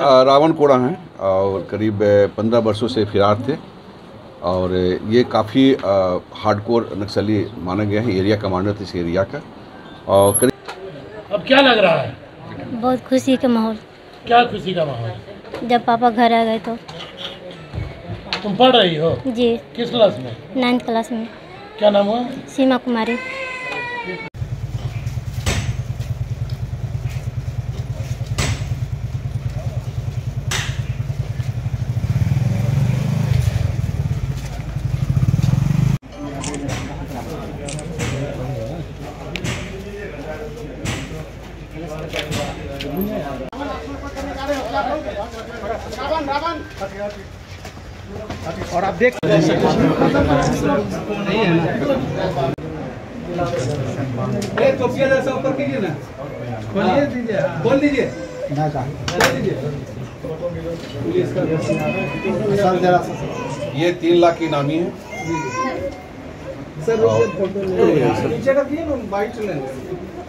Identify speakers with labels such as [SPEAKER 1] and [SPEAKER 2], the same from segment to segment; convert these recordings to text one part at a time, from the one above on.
[SPEAKER 1] रावण कोड़ा हैं और करीब 15 वर्षों से फिरार थे और ये काफ़ी हार्डकोर नक्सली माना गया है। एरिया कमांडर थे इस एरिया का। और करीब
[SPEAKER 2] अब क्या लग रहा है?
[SPEAKER 3] बहुत खुशी का माहौल।
[SPEAKER 2] क्या खुशी का माहौल?
[SPEAKER 3] जब पापा घर आ गए तो।
[SPEAKER 2] तुम पढ़ रही हो?
[SPEAKER 3] जी।
[SPEAKER 2] किस क्लास में?
[SPEAKER 3] 9th क्लास में।
[SPEAKER 2] क्या नाम हुआ?
[SPEAKER 3] सीमा कुमारी।
[SPEAKER 4] और आप देख ऊपर कीजिए ना, बोल दीजिए
[SPEAKER 1] ये 3 लाख की इनामी है।
[SPEAKER 4] सर नीचे का दिए ना, बाइट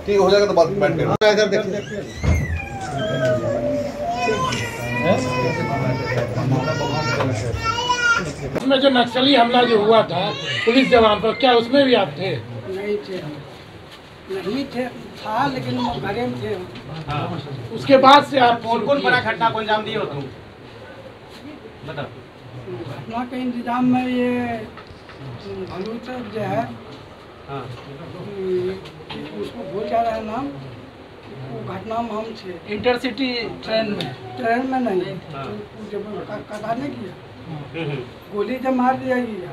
[SPEAKER 1] ठीक हो जाएगा तो बात बैठ कर इधर देखिए।
[SPEAKER 2] उसमें जो नक्सली हमला जो हुआ था पुलिस जवान पर, क्या उसमें भी आप थे?
[SPEAKER 5] नहीं थे, था लेकिन घरे में थे।
[SPEAKER 2] उसके बाद से आप
[SPEAKER 4] कौन बड़ा घटना को अंजाम दिए हो तुम? बताओ।
[SPEAKER 5] घटना के इंतजाम में ये भलूचर जो है, उसको भूल जा रहा है नाम, वो घटना में हम थे।
[SPEAKER 4] इंटरसिटी ट्रेन में
[SPEAKER 5] नहीं, जब कथा नहीं किया, गोली जब मार दिया गया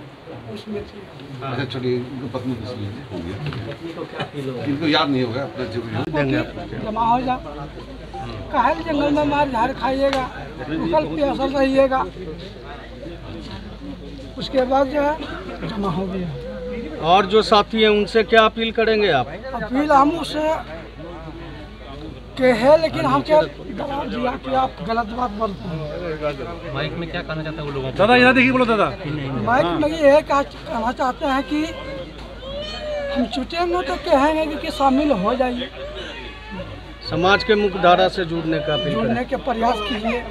[SPEAKER 5] उसमें थे।
[SPEAKER 1] अच्छा चलिए, पत्नी हो गया, इनको याद नहीं होगा अपना जो देंगे आपको।
[SPEAKER 5] जमा हो जा, काहे जंगल में मार झाड़ खाइएगा, कल प्यासा रहिएगा। उसके बाद जो है जमा हो गया।
[SPEAKER 4] और जो साथी हैं उनसे क्या अपील करेंगे आप?
[SPEAKER 5] अपील हम उससे के है, लेकिन हम क्या दबाव दिया कि आप गलत बात बोलते हैं।
[SPEAKER 4] माइक में क्या कहना चाहते हैं वो लोग?
[SPEAKER 2] दादा इधर देखिए, बोलो दादा।
[SPEAKER 5] माइक में ये कहना चाहते हैं कि हम छुटेंगे तो कहेंगे कि शामिल हो जाइए,
[SPEAKER 4] समाज के मुख्य धारा से जुड़ने का अपील
[SPEAKER 5] जुड़ने के प्रयास कीजिए,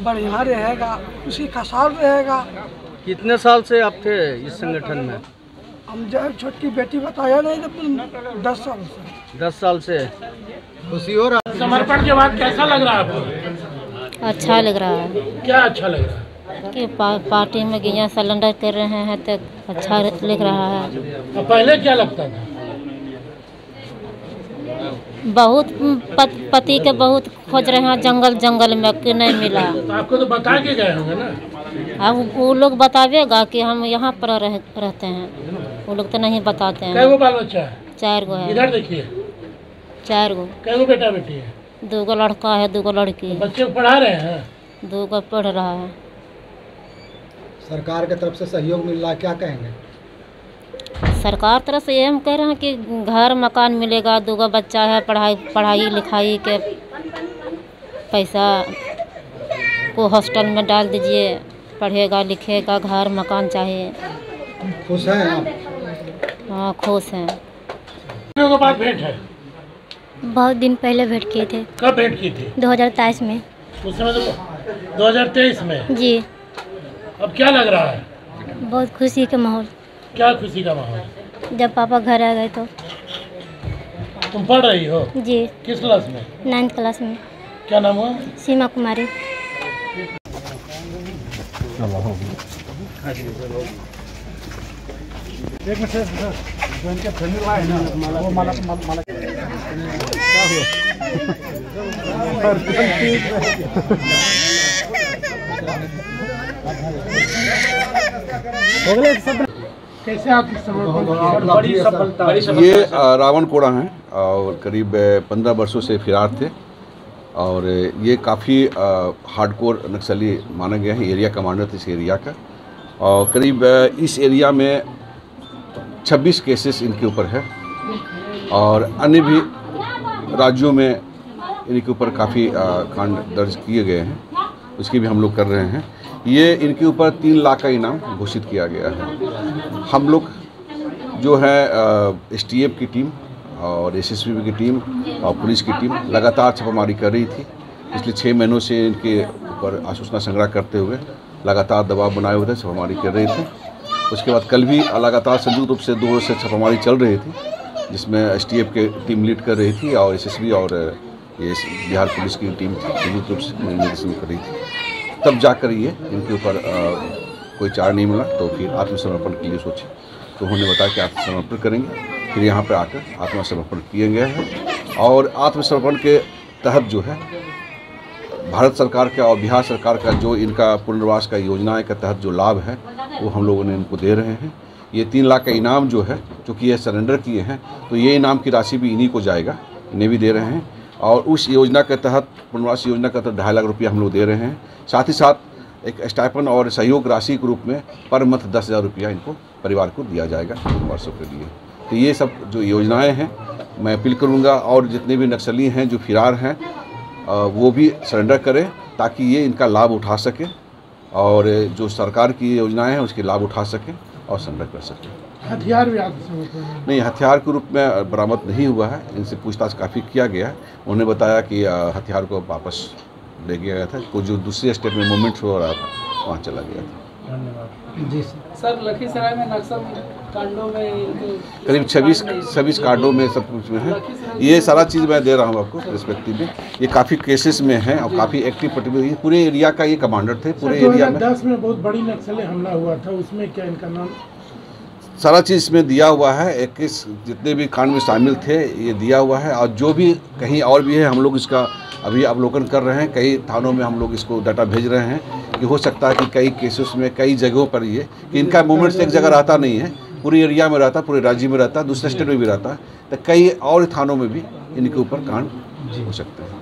[SPEAKER 5] बढ़िया रहेगा, उसी का साल रहेगा।
[SPEAKER 4] कितने साल से आप थे इस संगठन में?
[SPEAKER 5] हम जब छोटी बेटी बताया नहीं तो 10 साल से।
[SPEAKER 4] 10 साल से। खुशी हो रहा?
[SPEAKER 2] समर्पण के बाद कैसा लग रहा है आपको?
[SPEAKER 3] अच्छा लग रहा है।
[SPEAKER 2] क्या अच्छा लग रहा है?
[SPEAKER 3] कि पार्टी में गैस सिलेंडर कर रहे हैं तो अच्छा लग रहा है।
[SPEAKER 2] और पहले क्या लगता था?
[SPEAKER 3] बहुत पति के बहुत खोज रहे हैं जंगल में कि नहीं मिला।
[SPEAKER 2] तो आपको तो बता के गए होंगे ना?
[SPEAKER 3] अब वो लोग बतावेगा कि हम यहाँ पर रहते हैं, वो लोग तो नहीं बताते हैं।
[SPEAKER 2] कै गो बाल बच्चा है?
[SPEAKER 3] 4 गो है।
[SPEAKER 2] इधर देखिए,
[SPEAKER 3] 4 गो।
[SPEAKER 2] कै गो बेटा बेटी है?
[SPEAKER 3] 2 गो लड़का है, 2 गो लड़की।
[SPEAKER 2] बच्चे को पढ़ा रहे हैं?
[SPEAKER 3] 2 गो पढ़ रहा है।
[SPEAKER 4] सरकार की तरफ से सहयोग मिल रहा है, क्या कहेंगे?
[SPEAKER 3] सरकार तरफ से ये हम कह रहे हैं कि घर मकान मिलेगा, 2 गो बच्चा है, पढ़ाई लिखाई के पैसा को हॉस्टल में डाल दीजिए, पढ़ेगा लिखेगा, घर मकान चाहिए।
[SPEAKER 4] खुश हैं आप?
[SPEAKER 3] हाँ खुश हैं।
[SPEAKER 2] के बाद भेंट है?
[SPEAKER 3] बहुत दिन पहले भेंट किए थे।
[SPEAKER 2] कब भेंट की थी?
[SPEAKER 3] 2023 में।
[SPEAKER 2] उस समय तो 2023 में?
[SPEAKER 3] जी।
[SPEAKER 2] अब क्या लग रहा है?
[SPEAKER 3] बहुत खुशी का माहौल।
[SPEAKER 2] क्या खुशी का माहौल?
[SPEAKER 3] जब पापा घर आ गए तो।
[SPEAKER 2] तुम पढ़ रही हो?
[SPEAKER 3] जी।
[SPEAKER 2] किस क्लास में?
[SPEAKER 3] 9th क्लास में।
[SPEAKER 2] क्या नाम हुआ?
[SPEAKER 3] सीमा कुमारी।
[SPEAKER 4] एक मिनट सर, जो इनके फैमिली वाला है ना, वो माला क्या हुआ?
[SPEAKER 2] कैसे आप बड़ी सफलता?
[SPEAKER 1] ये रावण कोड़ा हैं और करीब 15 वर्षों से फिरार थे और ये काफ़ी हार्डकोर नक्सली माना गया है। एरिया कमांडर थे इस एरिया का। और करीब इस एरिया में 26 केसेस इनके ऊपर है और अन्य भी राज्यों में इनके ऊपर काफ़ी कांड दर्ज किए गए हैं, उसकी भी हम लोग कर रहे हैं। ये इनके ऊपर 3 लाख का इनाम घोषित किया गया है। हम लोग जो है STF की टीम और SSPB की टीम और पुलिस की टीम लगातार छापामारी कर रही थी पिछले 6 महीनों से इनके ऊपर आसूचना संग्रह करते हुए लगातार दबाव बनाए हुए थे, छापामारी कर रहे थे। उसके बाद कल भी लगातार संयुक्त रूप से 2 रोज से छापामारी चल रही थी, जिसमें STF के टीम लीड कर रही थी और SSB और ये बिहार पुलिस की टीम संयुक्त रूप से निर्देशन कर रही थी। तब जाकर ये इनके ऊपर कोई चारा नहीं मिला, तो फिर आत्मसमर्पण के लिए सोचे, तो उन्होंने बताया कि आत्मसमर्पण करेंगे। फिर यहाँ पर आकर आत्मसमर्पण किए गए हैं और आत्मसमर्पण के तहत जो है भारत सरकार का और बिहार सरकार का जो इनका पुनर्वास का योजना के तहत जो लाभ है वो हम लोगों ने इनको दे रहे हैं। ये 3 लाख का इनाम जो है, चूँकि ये सरेंडर किए हैं तो ये इनाम की राशि भी इन्हीं को जाएगा, इन्हें भी दे रहे हैं। और उस योजना के तहत, पुनर्वास योजना के तहत 2.5 लाख रुपया हम लोग दे रहे हैं। साथ ही साथ एक स्टाइपन और सहयोग राशि के रूप में पर मंथ 10,000 रुपया इनको परिवार को दिया जाएगा पुनर्वासों के लिए। तो ये सब जो योजनाएँ हैं, मैं अपील करूँगा और जितने भी नक्सली हैं जो फिरार हैं वो भी सरेंडर करें, ताकि ये इनका लाभ उठा सकें और जो सरकार की योजनाएं हैं उसके लाभ उठा सकें और सरेंडर कर सकें।
[SPEAKER 2] हथियार भी आत्मसमर्पण
[SPEAKER 1] नहीं, हथियार के रूप में बरामद नहीं हुआ है। इनसे पूछताछ काफ़ी किया गया है। उन्होंने बताया कि हथियार को वापस ले गया था, कोई जो दूसरे स्टेट में मूवमेंट हो रहा था वहाँ चला गया था।
[SPEAKER 2] जी
[SPEAKER 5] सर, लखीसराय में नक्सल कांडों में
[SPEAKER 1] करीब 26 कांडों में सब कुछ में है। ये सारा चीज़ मैं दे रहा हूँ आपको रिस्पेक्टिव में। ये काफ़ी केसेस में है और काफ़ी एक्टिव पार्टिकुलर पूरे एरिया का ये कमांडर थे। पूरे एरिया में
[SPEAKER 2] 2010 में बहुत बड़ी नक्सली हमला हुआ था, उसमें क्या इनका नाम?
[SPEAKER 1] सारा चीज़ इसमें दिया हुआ है। 21 जितने भी कांड में शामिल थे ये दिया हुआ है, और जो भी कहीं और भी है हम लोग इसका अभी अवलोकन कर रहे हैं। कई थानों में हम लोग इसको डाटा भेज रहे हैं कि हो सकता है कि कई केसेस में कई जगहों पर ये कि इनका मूवमेंट एक जगह रहता नहीं है, पूरे एरिया में रहता, पूरे राज्य में रहता, दूसरे स्टेट में भी रहता है। तो कई और थानों में भी इनके ऊपर कांड हो सकते हैं।